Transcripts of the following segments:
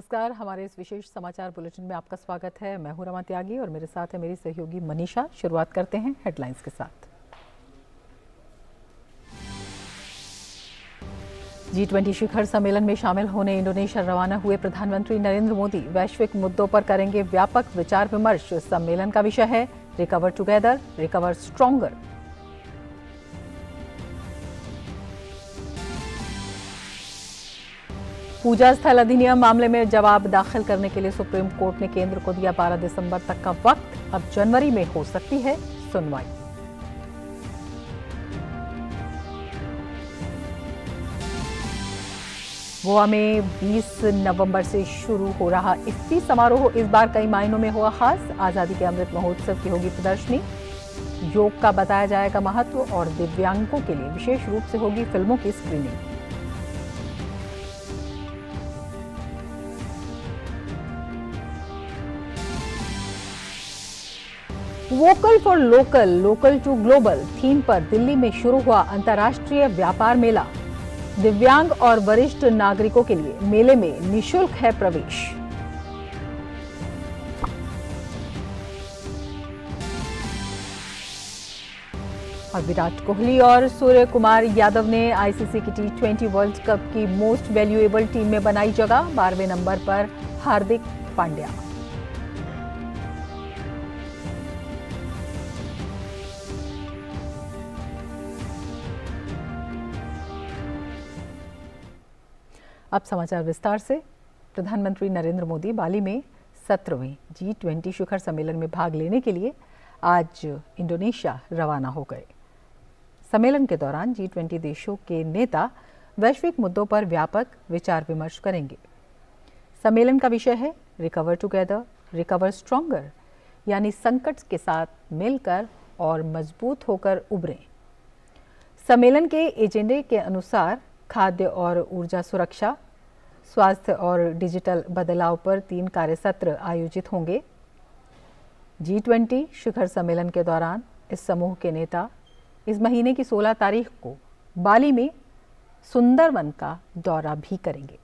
नमस्कार, हमारे इस विशेष समाचार बुलेटिन में आपका स्वागत है। मैं हूं रमा त्यागी और मेरे साथ है मेरी सहयोगी मनीषा। शुरुआत करते हैं हेडलाइंस के साथ। G20 शिखर सम्मेलन में शामिल होने इंडोनेशिया रवाना हुए प्रधानमंत्री नरेंद्र मोदी वैश्विक मुद्दों पर करेंगे व्यापक विचार विमर्श। सम्मेलन का विषय है रिकवर टुगेदर, रिकवर स्ट्रॉन्गर। पूजा स्थल अधिनियम मामले में जवाब दाखिल करने के लिए सुप्रीम कोर्ट ने केंद्र को दिया 12 दिसंबर तक का वक्त। अब जनवरी में हो सकती है सुनवाई। गोवा में 20 नवंबर से शुरू हो रहा इफ्ती समारोह इस बार कई मायनों में हुआ खास। आजादी के अमृत महोत्सव की होगी प्रदर्शनी, योग का बताया जाएगा महत्व और दिव्यांगों के लिए विशेष रूप से होगी फिल्मों की screening. Vocal for local, local to global theme पर दिल्ली में शुरू हुआ अंतर्राष्ट्रीय व्यापार मेला। दिव्यांग और वरिष्ठ नागरिकों के लिए मेले में निःशुल्क है प्रवेश। और विराट कोहली और सूर्य कुमार यादव ने आईसीसी की T20 वर्ल्ड कप की मोस्ट वैल्यूएबल टीम में बनाई जगह। 12वें नंबर पर हार्दिक पांड्या। अब समाचार विस्तार से। प्रधानमंत्री नरेंद्र मोदी बाली में 17वें G20 शिखर सम्मेलन में भाग लेने के लिए आज इंडोनेशिया रवाना हो गए। सम्मेलन के दौरान G20 देशों के नेता वैश्विक मुद्दों पर व्यापक विचार विमर्श करेंगे। सम्मेलन का विषय है रिकवर टुगेदर, रिकवर स्ट्रॉन्गर, यानी संकट के साथ मिलकर और मजबूत होकर उभरें। सम्मेलन के एजेंडे के अनुसार खाद्य और ऊर्जा सुरक्षा, स्वास्थ्य और डिजिटल बदलाव पर 3 कार्यसत्र आयोजित होंगे। G20 शिखर सम्मेलन के दौरान इस समूह के नेता इस महीने की 16 तारीख को बाली में सुंदरवन का दौरा भी करेंगे।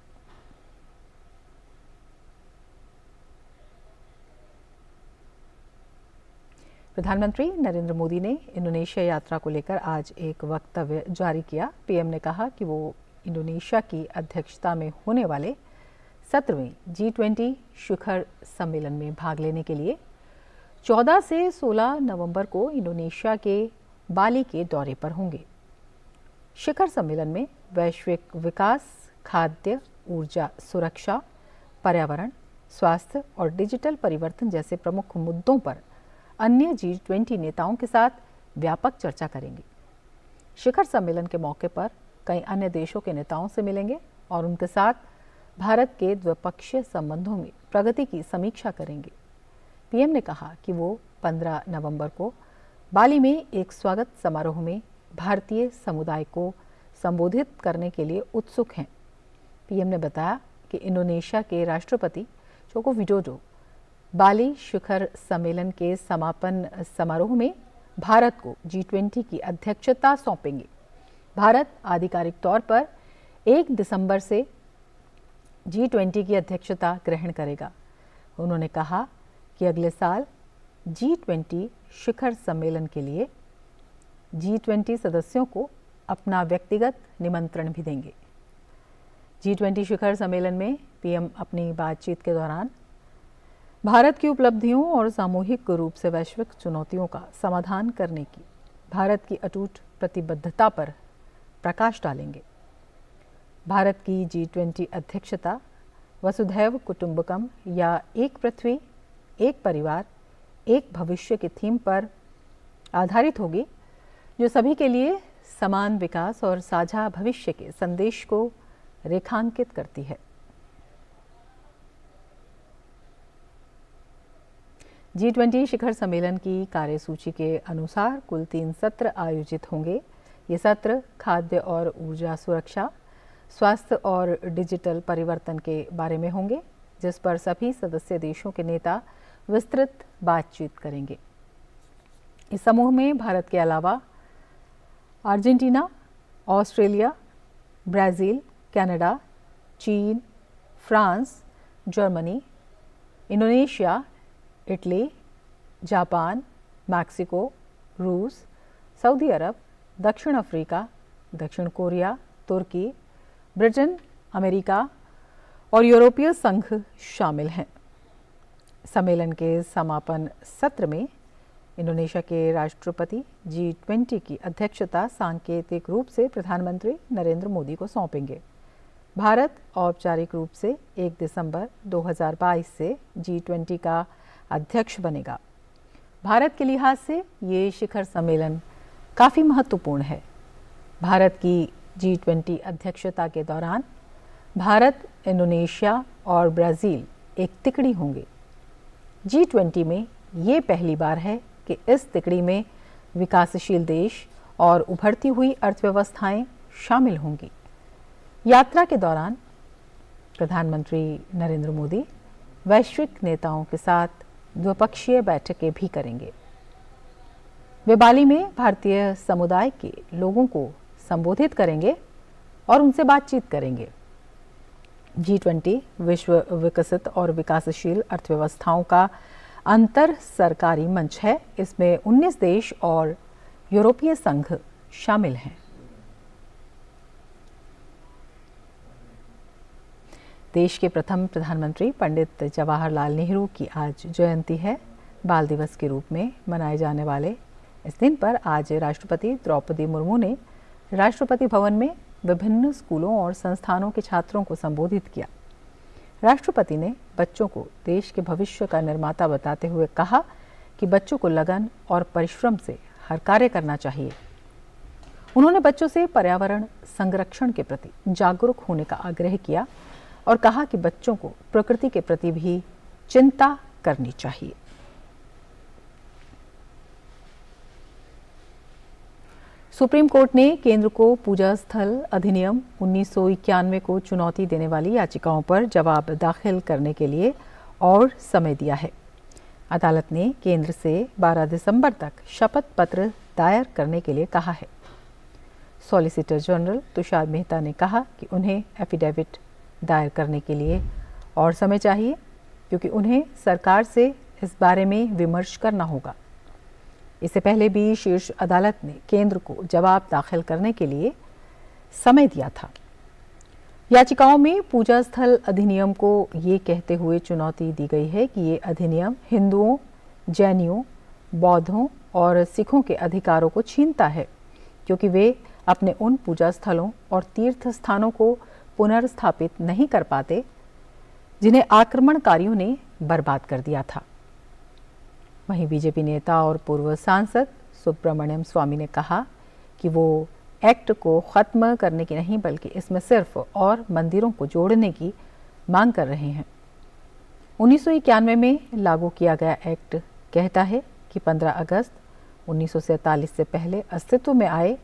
प्रधानमंत्री नरेंद्र मोदी ने इंडोनेशिया यात्रा को लेकर आज एक वक्तव्य जारी किया। पीएम ने कहा कि वो इंडोनेशिया की अध्यक्षता में होने वाले 17वें G20 शिखर सम्मेलन में भाग लेने के लिए 14 से 16 नवंबर को इंडोनेशिया के बाली के दौरे पर होंगे। शिखर सम्मेलन में वैश्विक विकास, खाद्य, ऊर्जा सुरक्षा, पर्यावरण, स्वास्थ्य और डिजिटल परिवर्तन जैसे प्रमुख मुद्दों पर अन्य G20 नेताओं के साथ व्यापक चर्चा करेंगे। शिखर सम्मेलन के मौके पर कई अन्य देशों के नेताओं से मिलेंगे और उनके साथ भारत के द्विपक्षीय संबंधों में प्रगति की समीक्षा करेंगे। पीएम ने कहा कि वो 15 नवंबर को बाली में एक स्वागत समारोह में भारतीय समुदाय को संबोधित करने के लिए उत्सुक हैं। पीएम ने बताया कि इंडोनेशिया के राष्ट्रपति जोको विडोडो बाली शिखर सम्मेलन के समापन समारोह में भारत को G20 की अध्यक्षता सौंपेंगे। भारत आधिकारिक तौर पर 1 दिसंबर से G20 की अध्यक्षता ग्रहण करेगा। उन्होंने कहा कि अगले साल G20 शिखर सम्मेलन के लिए G20 सदस्यों को अपना व्यक्तिगत निमंत्रण भी देंगे। G20 शिखर सम्मेलन में पीएम अपनी बातचीत के दौरान भारत की उपलब्धियों और सामूहिक रूप से वैश्विक चुनौतियों का समाधान करने की भारत की अटूट प्रतिबद्धता पर प्रकाश डालेंगे। भारत की G20 अध्यक्षता वसुधैव कुटुंबकम या एक पृथ्वी, एक परिवार, एक भविष्य की थीम पर आधारित होगी, जो सभी के लिए समान विकास और साझा भविष्य के संदेश को रेखांकित करती है। G20 शिखर सम्मेलन की कार्यसूची के अनुसार कुल 3 सत्र आयोजित होंगे। ये सत्र खाद्य और ऊर्जा सुरक्षा, स्वास्थ्य और डिजिटल परिवर्तन के बारे में होंगे, जिस पर सभी सदस्य देशों के नेता विस्तृत बातचीत करेंगे। इस समूह में भारत के अलावा अर्जेंटीना, ऑस्ट्रेलिया, ब्राज़ील, कनाडा, चीन, France, Germany, Indonesia, Italy, Japan, Mexico, रूस, सऊदी अरब, दक्षिण अफ्रीका, दक्षिण कोरिया, तुर्की, ब्रिटेन, अमेरिका और यूरोपीय संघ शामिल हैं। सम्मेलन के समापन सत्र में इंडोनेशिया के राष्ट्रपति G20 की अध्यक्षता सांकेतिक रूप से प्रधानमंत्री नरेंद्र मोदी को सौंपेंगे। भारत औपचारिक रूप से 1 दिसंबर 2022 से G20 का अध्यक्ष बनेगा। भारत के लिहाज से ये शिखर सम्मेलन काफ़ी महत्वपूर्ण है। भारत की G20 अध्यक्षता के दौरान भारत, इंडोनेशिया और ब्राज़ील एक तिकड़ी होंगे। G20 में ये पहली बार है कि इस तिकड़ी में विकासशील देश और उभरती हुई अर्थव्यवस्थाएं शामिल होंगी। यात्रा के दौरान प्रधानमंत्री नरेंद्र मोदी वैश्विक नेताओं के साथ द्विपक्षीय बैठकें भी करेंगे। वे बाली में भारतीय समुदाय के लोगों को संबोधित करेंगे और उनसे बातचीत करेंगे। G20 विश्व विकसित और विकासशील अर्थव्यवस्थाओं का अंतर सरकारी मंच है। इसमें 19 देश और यूरोपीय संघ शामिल हैं। देश के प्रथम प्रधानमंत्री पंडित जवाहरलाल नेहरू की आज जयंती है। बाल दिवस के रूप में मनाए जाने वाले इस दिन पर आज राष्ट्रपति द्रौपदी मुर्मू ने राष्ट्रपति भवन में विभिन्न स्कूलों और संस्थानों के छात्रों को संबोधित किया। राष्ट्रपति ने बच्चों को देश के भविष्य का निर्माता बताते हुए कहा कि बच्चों को लगन और परिश्रम से हर कार्य करना चाहिए। उन्होंने बच्चों से पर्यावरण संरक्षण के प्रति जागरूक होने का आग्रह किया और कहा कि बच्चों को प्रकृति के प्रति भी चिंता करनी चाहिए। सुप्रीम कोर्ट ने केंद्र को पूजा स्थल अधिनियम 1991 को चुनौती देने वाली याचिकाओं पर जवाब दाखिल करने के लिए और समय दिया है। अदालत ने केंद्र से 12 दिसंबर तक शपथ पत्र दायर करने के लिए कहा है। सॉलिसिटर जनरल तुषार मेहता ने कहा कि उन्हें एफिडेविट दायर करने के लिए और समय चाहिए, क्योंकि उन्हें सरकार से इस बारे में विमर्श करना होगा। इससे पहले भी शीर्ष अदालत ने केंद्र को जवाब दाखिल करने के लिए समय दिया था। याचिकाओं में पूजा स्थल अधिनियम को ये कहते हुए चुनौती दी गई है कि ये अधिनियम हिंदुओं, जैनियों, बौद्धों और सिखों के अधिकारों को छीनता है, क्योंकि वे अपने उन पूजा स्थलों और तीर्थ स्थानों को पुनर्स्थापित नहीं कर पाते जिन्हें आक्रमणकारियों ने बर्बाद कर दिया था। वहीं बीजेपी नेता और पूर्व सांसद सुब्रमण्यम स्वामी ने कहा कि वो एक्ट को ख़त्म करने की नहीं, बल्कि इसमें सिर्फ और मंदिरों को जोड़ने की मांग कर रहे हैं। 1991 में लागू किया गया एक्ट कहता है कि 15 अगस्त 1947 से पहले अस्तित्व में आए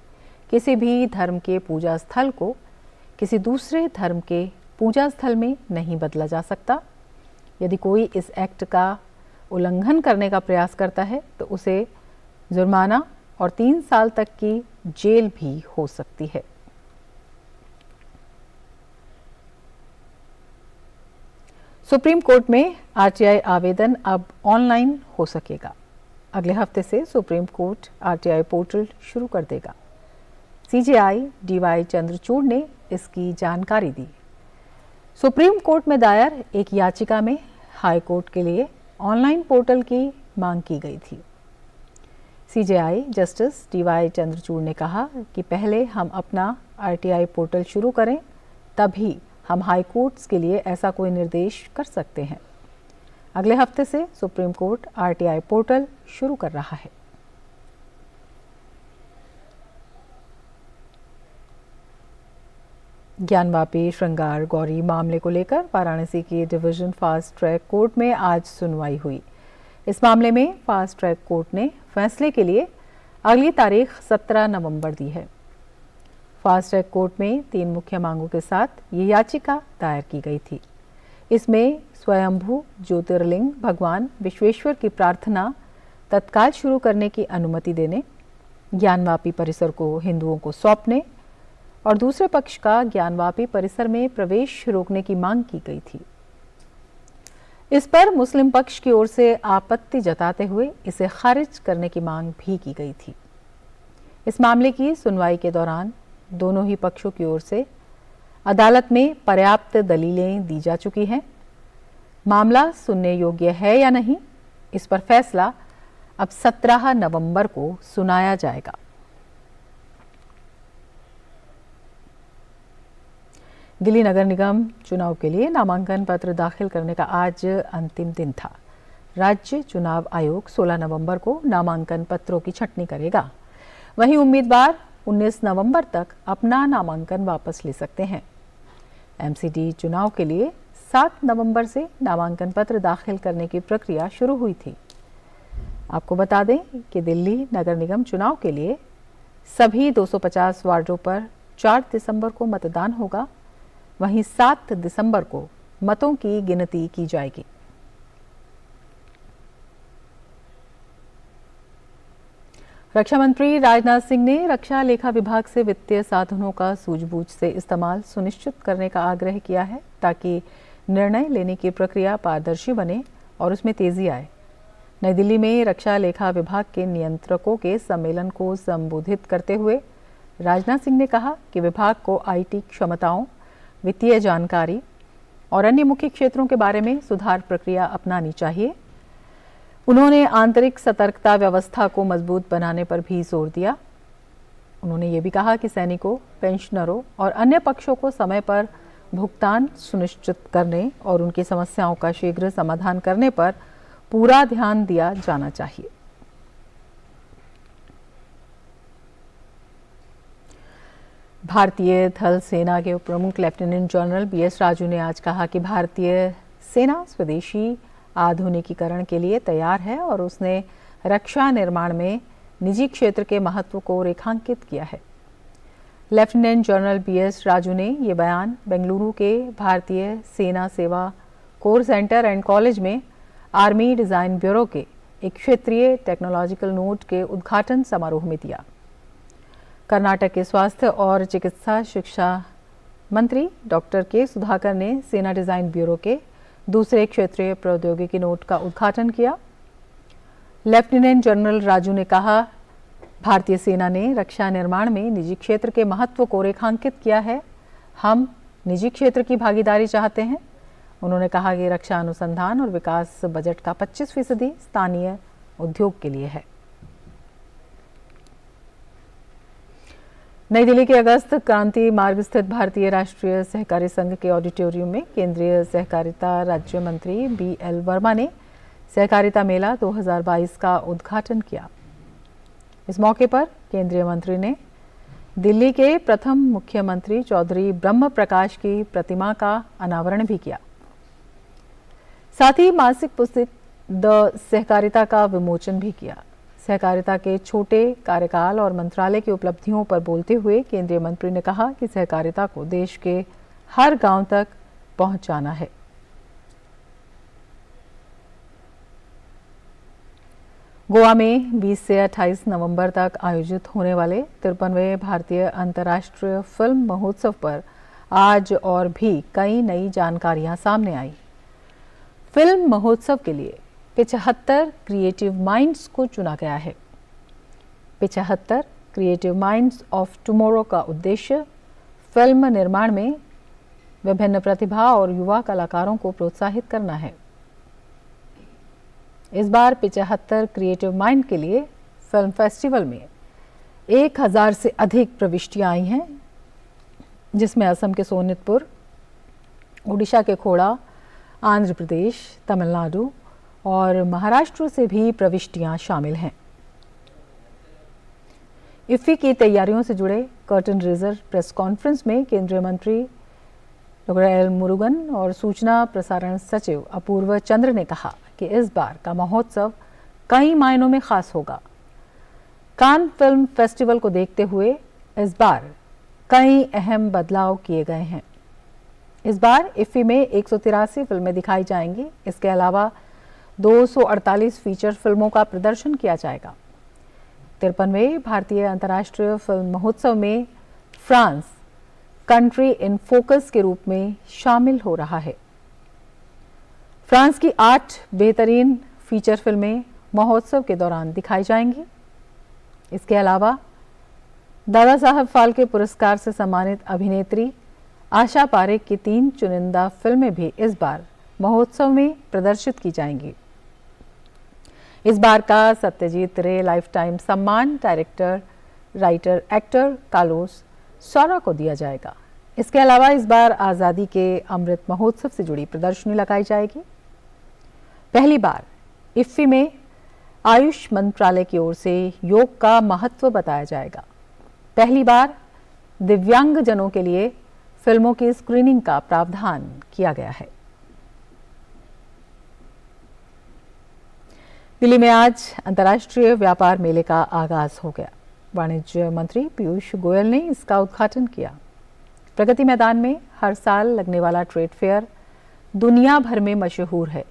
किसी भी धर्म के पूजा स्थल को किसी दूसरे धर्म के पूजा स्थल में नहीं बदला जा सकता। यदि कोई इस एक्ट का उल्लंघन करने का प्रयास करता है तो उसे जुर्माना और 3 साल तक की जेल भी हो सकती है। सुप्रीम कोर्ट में आरटीआई आवेदन अब ऑनलाइन हो सकेगा। अगले हफ्ते से सुप्रीम कोर्ट आरटीआई पोर्टल शुरू कर देगा। सीजेआई डीवाई चंद्रचूड़ ने इसकी जानकारी दी। सुप्रीम कोर्ट में दायर एक याचिका में हाई कोर्ट के लिए ऑनलाइन पोर्टल की मांग की गई थी। सीजेआई जस्टिस डीवाई चंद्रचूड़ ने कहा कि पहले हम अपना आरटीआई पोर्टल शुरू करें, तभी हम हाई कोर्ट्स के लिए ऐसा कोई निर्देश कर सकते हैं। अगले हफ्ते से सुप्रीम कोर्ट आरटीआई पोर्टल शुरू कर रहा है। ज्ञानवापी श्रृंगार गौरी मामले को लेकर वाराणसी की डिवीजन फास्ट ट्रैक कोर्ट में आज सुनवाई हुई। इस मामले में फास्ट ट्रैक कोर्ट ने फैसले के लिए अगली तारीख 17 नवंबर दी है। फास्ट ट्रैक कोर्ट में 3 मुख्य मांगों के साथ ये याचिका दायर की गई थी। इसमें स्वयंभू ज्योतिर्लिंग भगवान विश्वेश्वर की प्रार्थना तत्काल शुरू करने की अनुमति देने, ज्ञानवापी परिसर को हिंदुओं को सौंपने और दूसरे पक्ष का ज्ञानवापी परिसर में प्रवेश रोकने की मांग की गई थी। इस पर मुस्लिम पक्ष की ओर से आपत्ति जताते हुए इसे खारिज करने की मांग भी की गई थी। इस मामले की सुनवाई के दौरान दोनों ही पक्षों की ओर से अदालत में पर्याप्त दलीलें दी जा चुकी हैं। मामला सुनने योग्य है या नहीं, इस पर फैसला अब 17 नवंबर को सुनाया जाएगा। दिल्ली नगर निगम चुनाव के लिए नामांकन पत्र दाखिल करने का आज अंतिम दिन था। राज्य चुनाव आयोग 16 नवंबर को नामांकन पत्रों की छंटनी करेगा। वहीं उम्मीदवार 19 नवंबर तक अपना नामांकन वापस ले सकते हैं। एमसीडी चुनाव के लिए 7 नवंबर से नामांकन पत्र दाखिल करने की प्रक्रिया शुरू हुई थी। आपको बता दें कि दिल्ली नगर निगम चुनाव के लिए सभी 250 वार्डों पर 4 दिसंबर को मतदान होगा। वहीं 7 दिसंबर को मतों की गिनती की जाएगी। रक्षा मंत्री राजनाथ सिंह ने रक्षा लेखा विभाग से वित्तीय साधनों का सूझबूझ से इस्तेमाल सुनिश्चित करने का आग्रह किया है, ताकि निर्णय लेने की प्रक्रिया पारदर्शी बने और उसमें तेजी आए। नई दिल्ली में रक्षा लेखा विभाग के नियंत्रकों के सम्मेलन को संबोधित करते हुए राजनाथ सिंह ने कहा कि विभाग को आईटी क्षमताओं, वित्तीय जानकारी और अन्य मुख्य क्षेत्रों के बारे में सुधार प्रक्रिया अपनानी चाहिए। उन्होंने आंतरिक सतर्कता व्यवस्था को मजबूत बनाने पर भी जोर दिया। उन्होंने ये भी कहा कि सैनिकों, पेंशनरों और अन्य पक्षों को समय पर भुगतान सुनिश्चित करने और उनकी समस्याओं का शीघ्र समाधान करने पर पूरा ध्यान दिया जाना चाहिए। भारतीय थल सेना के प्रमुख लेफ्टिनेंट जनरल बीएस राजू ने आज कहा कि भारतीय सेना स्वदेशी आधुनिकीकरण के लिए तैयार है और उसने रक्षा निर्माण में निजी क्षेत्र के महत्व को रेखांकित किया है। लेफ्टिनेंट जनरल बीएस राजू ने ये बयान बेंगलुरु के भारतीय सेना सेवा कोर सेंटर एंड कॉलेज में आर्मी डिज़ाइन ब्यूरो के एक क्षेत्रीय टेक्नोलॉजिकल नोड के उद्घाटन समारोह में दिया। कर्नाटक के स्वास्थ्य और चिकित्सा शिक्षा मंत्री डॉक्टर के सुधाकर ने सेना डिज़ाइन ब्यूरो के दूसरे क्षेत्रीय प्रौद्योगिकी नोड का उद्घाटन किया। लेफ्टिनेंट जनरल राजू ने कहा, भारतीय सेना ने रक्षा निर्माण में निजी क्षेत्र के महत्व को रेखांकित किया है। हम निजी क्षेत्र की भागीदारी चाहते हैं। उन्होंने कहा कि रक्षा अनुसंधान और विकास बजट का 25% स्थानीय उद्योग के लिए है। नई दिल्ली के अगस्त क्रांति मार्ग स्थित भारतीय राष्ट्रीय सहकारी संघ के ऑडिटोरियम में केंद्रीय सहकारिता राज्य मंत्री बीएल वर्मा ने सहकारिता मेला 2022 का उद्घाटन किया। इस मौके पर केंद्रीय मंत्री ने दिल्ली के प्रथम मुख्यमंत्री चौधरी ब्रह्म प्रकाश की प्रतिमा का अनावरण भी किया। साथ ही मासिक पुस्तक द सहकारिता का विमोचन भी किया। सहकारिता के छोटे कार्यकाल और मंत्रालय की उपलब्धियों पर बोलते हुए केंद्रीय मंत्री ने कहा कि सहकारिता को देश के हर गांव तक पहुंचाना है। गोवा में 20 से 28 नवंबर तक आयोजित होने वाले 53वें भारतीय अंतर्राष्ट्रीय फिल्म महोत्सव पर आज और भी कई नई जानकारियां सामने आई। फिल्म महोत्सव के लिए 75 क्रिएटिव माइंड्स को चुना गया है। 75 क्रिएटिव माइंड्स ऑफ टुमारो का उद्देश्य फिल्म निर्माण में विभिन्न प्रतिभा और युवा कलाकारों को प्रोत्साहित करना है। इस बार 75 क्रिएटिव माइंड के लिए फिल्म फेस्टिवल में 1000 से अधिक प्रविष्टियां आई हैं, जिसमें असम के सोनितपुर, ओडिशा के खोड़ा, आंध्र प्रदेश, तमिलनाडु और महाराष्ट्र से भी प्रविष्टियां शामिल हैं। इफ्फी की तैयारियों से जुड़े कर्टन रेजर प्रेस कॉन्फ्रेंस में केंद्रीय मंत्री डॉक्टर एल मुरुगन और सूचना प्रसारण सचिव अपूर्व चंद्र ने कहा कि इस बार का महोत्सव कई मायनों में खास होगा। कान फिल्म फेस्टिवल को देखते हुए इस बार कई अहम बदलाव किए गए हैं। इस बार इफ्फी में 183 फिल्में दिखाई जाएंगी। इसके अलावा 248 फीचर फिल्मों का प्रदर्शन किया जाएगा। 53वें भारतीय अंतर्राष्ट्रीय फिल्म महोत्सव में फ्रांस कंट्री इन फोकस के रूप में शामिल हो रहा है। फ्रांस की 8 बेहतरीन फीचर फिल्में महोत्सव के दौरान दिखाई जाएंगी। इसके अलावा दादा साहब फाल्के पुरस्कार से सम्मानित अभिनेत्री आशा पारेख की 3 चुनिंदा फिल्में भी इस बार महोत्सव में प्रदर्शित की जाएंगी। इस बार का सत्यजीत रे लाइफ टाइम सम्मान डायरेक्टर, राइटर, एक्टर कार्लोस सौरा को दिया जाएगा। इसके अलावा इस बार आज़ादी के अमृत महोत्सव से जुड़ी प्रदर्शनी लगाई जाएगी। पहली बार इफ्फी में आयुष मंत्रालय की ओर से योग का महत्व बताया जाएगा। पहली बार दिव्यांग जनों के लिए फिल्मों की स्क्रीनिंग का प्रावधान किया गया है। दिल्ली में आज अंतर्राष्ट्रीय व्यापार मेले का आगाज हो गया। वाणिज्य मंत्री पीयूष गोयल ने इसका उद्घाटन किया। प्रगति मैदान में हर साल लगने वाला ट्रेड फेयर दुनिया भर में मशहूर है।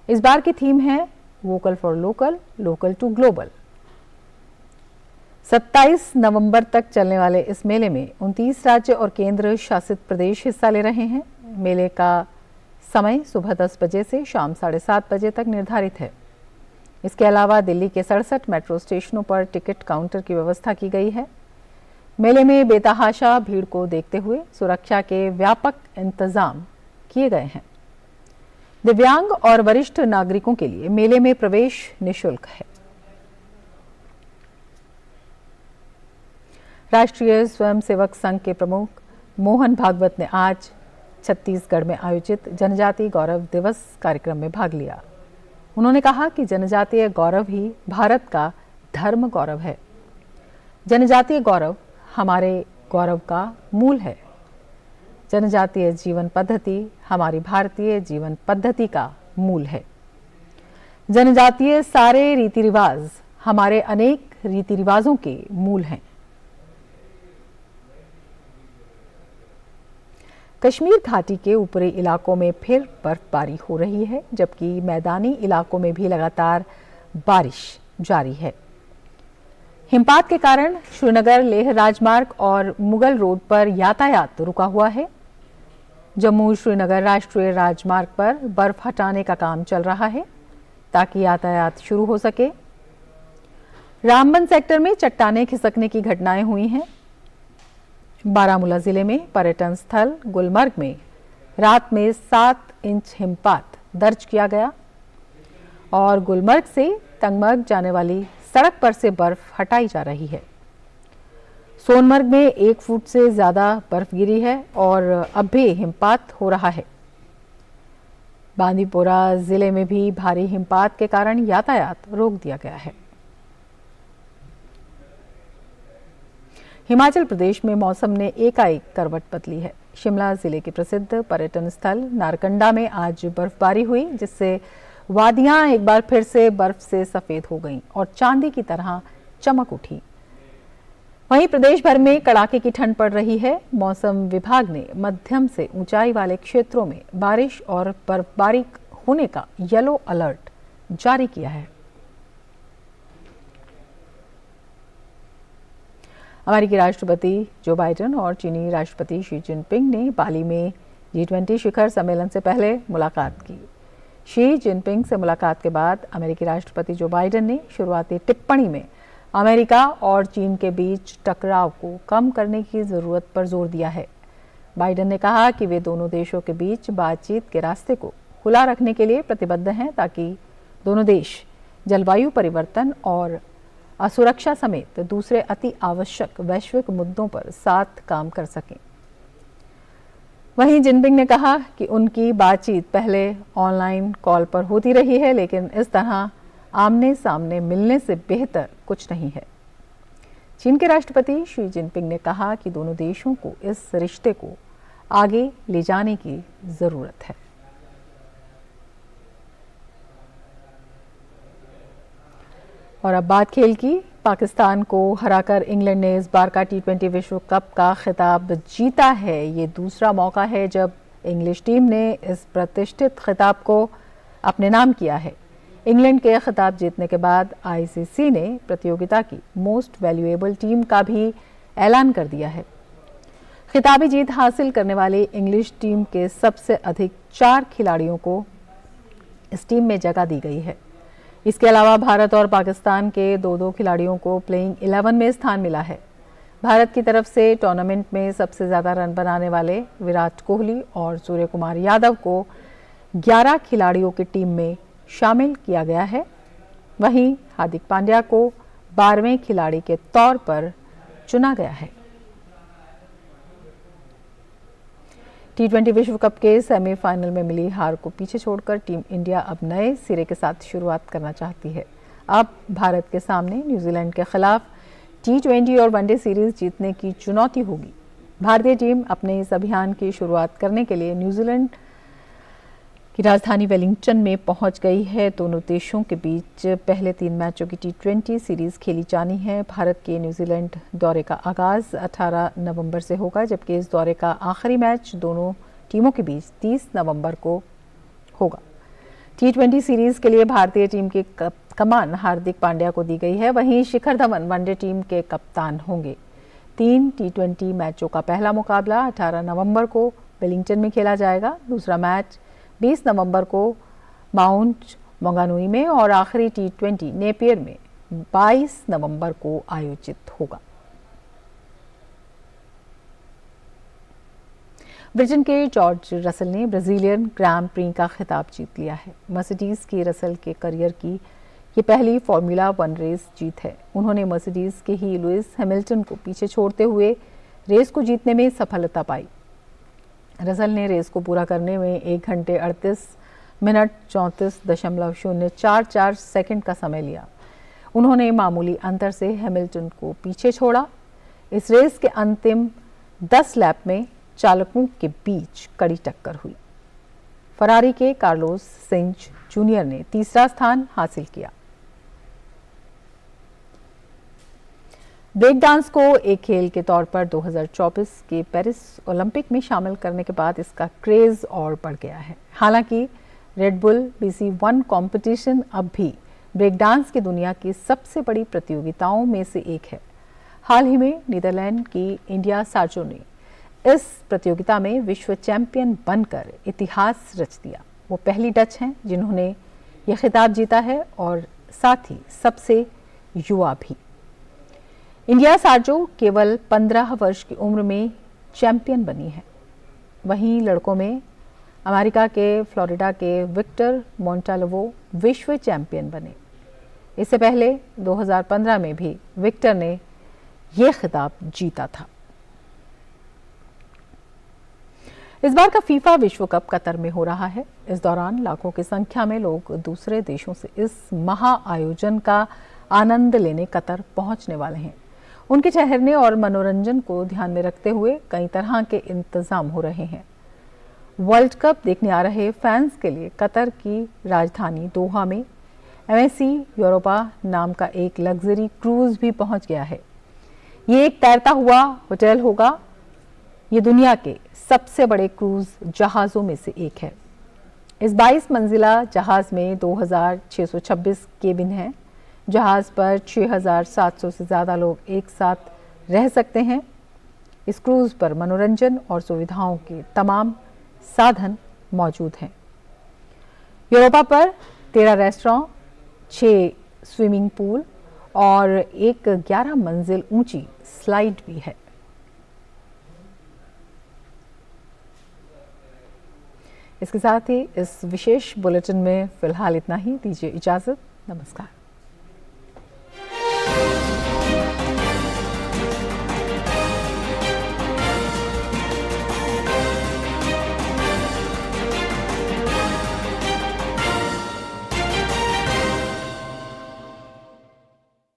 इस बार की थीम है vocal for local, local to global. 27 नवंबर तक चलने वाले इस मेले में 29 राज्य और केंद्र शासित प्रदेश हिस्सा ले रहे हैं। मेले का समय सुबह 10 बजे से शाम 7:30 बजे तक निर्धारित है। इसके अलावा दिल्ली के 67 मेट्रो स्टेशनों पर टिकट काउंटर की व्यवस्था की गई है। मेले में बेतहाशा भीड़ को देखते हुए सुरक्षा के व्यापक इंतजाम किए गए हैं। दिव्यांग और वरिष्ठ नागरिकों के लिए मेले में प्रवेश निःशुल्क है। राष्ट्रीय स्वयंसेवक संघ के प्रमुख मोहन भागवत ने आज छत्तीसगढ़ में आयोजित जनजातीय गौरव दिवस कार्यक्रम में भाग लिया। उन्होंने कहा कि जनजातीय गौरव ही भारत का धर्म गौरव है। जनजातीय गौरव हमारे गौरव का मूल है। जनजातीय जीवन पद्धति हमारी भारतीय जीवन पद्धति का मूल है। जनजातीय सारे रीति रिवाज हमारे अनेक रीति रिवाजों के मूल हैं। कश्मीर घाटी के ऊपरी इलाकों में फिर बर्फबारी हो रही है, जबकि मैदानी इलाकों में भी लगातार बारिश जारी है। हिमपात के कारण श्रीनगर लेह राजमार्ग और मुगल रोड पर यातायात रुका हुआ है। जम्मू श्रीनगर राष्ट्रीय राजमार्ग पर बर्फ हटाने का काम चल रहा है ताकि यातायात शुरू हो सके। रामबन सेक्टर में चट्टानें खिसकने की घटनाएं हुई हैं। बारामूला जिले में पर्यटन स्थल गुलमर्ग में रात में 7 इंच हिमपात दर्ज किया गया और गुलमर्ग से तंगमर्ग जाने वाली सड़क पर से बर्फ हटाई जा रही है। सोनमर्ग में 1 फुट से ज्यादा बर्फ गिरी है और अब भी हिमपात हो रहा है। बांदीपोरा जिले में भी भारी हिमपात के कारण यातायात रोक दिया गया है। हिमाचल प्रदेश में मौसम ने एकाएक करवट बदली है। शिमला जिले के प्रसिद्ध पर्यटन स्थल नारकंडा में आज बर्फबारी हुई, जिससे वादियां एक बार फिर से बर्फ से सफेद हो गईं और चांदी की तरह चमक उठी। वहीं प्रदेश भर में कड़ाके की ठंड पड़ रही है। मौसम विभाग ने मध्यम से ऊंचाई वाले क्षेत्रों में बारिश और बर्फबारी होने का येलो अलर्ट जारी किया है। अमेरिकी राष्ट्रपति जो बाइडेन और चीनी राष्ट्रपति शी जिनपिंग ने बाली में G20 शिखर सम्मेलन से पहले मुलाकात की। शी जिनपिंग से मुलाकात के बाद अमेरिकी राष्ट्रपति जो बाइडेन ने शुरुआती टिप्पणी में अमेरिका और चीन के बीच टकराव को कम करने की जरूरत पर जोर दिया है। बाइडेन ने कहा कि वे दोनों देशों के बीच बातचीत के रास्ते को खुला रखने के लिए प्रतिबद्ध हैं ताकि दोनों देश जलवायु परिवर्तन और असुरक्षा समेत दूसरे अति आवश्यक वैश्विक मुद्दों पर साथ काम कर सकें। वहीं जिनपिंग ने कहा कि उनकी बातचीत पहले ऑनलाइन कॉल पर होती रही है, लेकिन इस तरह आमने सामने मिलने से बेहतर कुछ नहीं है। चीन के राष्ट्रपति शी जिनपिंग ने कहा कि दोनों देशों को इस रिश्ते को आगे ले जाने की जरूरत है। और अब बात खेल की। पाकिस्तान को हराकर इंग्लैंड ने इस बार का T20 विश्व कप का खिताब जीता है। ये दूसरा मौका है जब इंग्लिश टीम ने इस प्रतिष्ठित खिताब को अपने नाम किया है। इंग्लैंड के खिताब जीतने के बाद ICC ने प्रतियोगिता की मोस्ट वैल्यूएबल टीम का भी ऐलान कर दिया है। खिताबी जीत हासिल करने वाली इंग्लिश टीम के सबसे अधिक 4 खिलाड़ियों को इस टीम में जगह दी गई है। इसके अलावा भारत और पाकिस्तान के 2-2 खिलाड़ियों को प्लेइंग 11 में स्थान मिला है। भारत की तरफ से टूर्नामेंट में सबसे ज़्यादा रन बनाने वाले विराट कोहली और सूर्य कुमार यादव को 11 खिलाड़ियों की टीम में शामिल किया गया है। वहीं हार्दिक पांड्या को 12वें खिलाड़ी के तौर पर चुना गया है। T20 विश्व कप के सेमीफाइनल में मिली हार को पीछे छोड़कर टीम इंडिया अब नए सिरे के साथ शुरुआत करना चाहती है। अब भारत के सामने न्यूजीलैंड के खिलाफ T20 और वनडे सीरीज जीतने की चुनौती होगी। भारतीय टीम अपने इस अभियान की शुरुआत करने के लिए न्यूजीलैंड की राजधानी वेलिंगटन में पहुंच गई है। दोनों देशों के बीच पहले 3 मैचों की T20 सीरीज खेली जानी है। भारत के न्यूजीलैंड दौरे का आगाज 18 नवंबर से होगा, जबकि इस दौरे का आखिरी मैच दोनों टीमों के बीच 30 नवंबर को होगा। T20 सीरीज के लिए भारतीय टीम की कमान हार्दिक पांड्या को दी गई है। वहीं शिखर धवन वनडे टीम के कप्तान होंगे। 3 T20 मैचों का पहला मुकाबला 18 नवंबर को वेलिंगटन में खेला जाएगा। दूसरा मैच 20 नवंबर को माउंट मौंगानुई में और आखिरी T20 नेपियर में 22 नवंबर को आयोजित होगा। ब्रिटेन के जॉर्ज रसल ने ब्राजीलियन ग्रैंड प्री का खिताब जीत लिया है। मर्सिडीज की रसल के करियर की ये पहली फार्मूला 1 रेस जीत है। उन्होंने मर्सिडीज के ही लुइस हैमिल्टन को पीछे छोड़ते हुए रेस को जीतने में सफलता पाई। रसल ने रेस को पूरा करने में 1 घंटे 38 मिनट 34.044 सेकंड का समय लिया। उन्होंने मामूली अंतर से हैमिल्टन को पीछे छोड़ा। इस रेस के अंतिम 10 लैप में चालकों के बीच कड़ी टक्कर हुई। फरारी के कार्लोस सेंज जूनियर ने तीसरा स्थान हासिल किया। ब्रेक डांस को एक खेल के तौर पर 2024 के पेरिस ओलंपिक में शामिल करने के बाद इसका क्रेज और बढ़ गया है। हालांकि रेड बुल BC1 कंपटीशन अब भी ब्रेक डांस की दुनिया की सबसे बड़ी प्रतियोगिताओं में से एक है। हाल ही में नीदरलैंड की इंडिया साजो ने इस प्रतियोगिता में विश्व चैंपियन बनकर इतिहास रच दिया। वो पहली डच हैं जिन्होंने यह खिताब जीता है और साथ ही सबसे युवा भी। इंडिया साजो केवल 15 वर्ष की उम्र में चैंपियन बनी है। वहीं लड़कों में अमेरिका के फ्लोरिडा के विक्टर मोंटालवो विश्व चैंपियन बने। इससे पहले 2015 में भी विक्टर ने यह खिताब जीता था। इस बार का फीफा विश्व कप कतर में हो रहा है। इस दौरान लाखों की संख्या में लोग दूसरे देशों से इस महा आयोजन का आनंद लेने कतर पहुंचने वाले हैं। उनके ठहरने और मनोरंजन को ध्यान में रखते हुए कई तरह के इंतजाम हो रहे हैं। वर्ल्ड कप देखने आ रहे फैंस के लिए कतर की राजधानी दोहा में MSC यूरोपा नाम का एक लग्जरी क्रूज भी पहुंच गया है। ये एक तैरता हुआ होटल होगा। ये दुनिया के सबसे बड़े क्रूज जहाज़ों में से एक है। इस 22 मंजिला जहाज़ में 2626 केबिन हैं। जहाज़ पर 6700 से ज़्यादा लोग एक साथ रह सकते हैं। इस क्रूज़ पर मनोरंजन और सुविधाओं के तमाम साधन मौजूद हैं। यूरोपा पर 13 रेस्टोरेंट, 6 स्विमिंग पूल और एक 11 मंजिल ऊंची स्लाइड भी है। इसके साथ ही इस विशेष बुलेटिन में फिलहाल इतना ही। दीजिए इजाज़त। नमस्कार।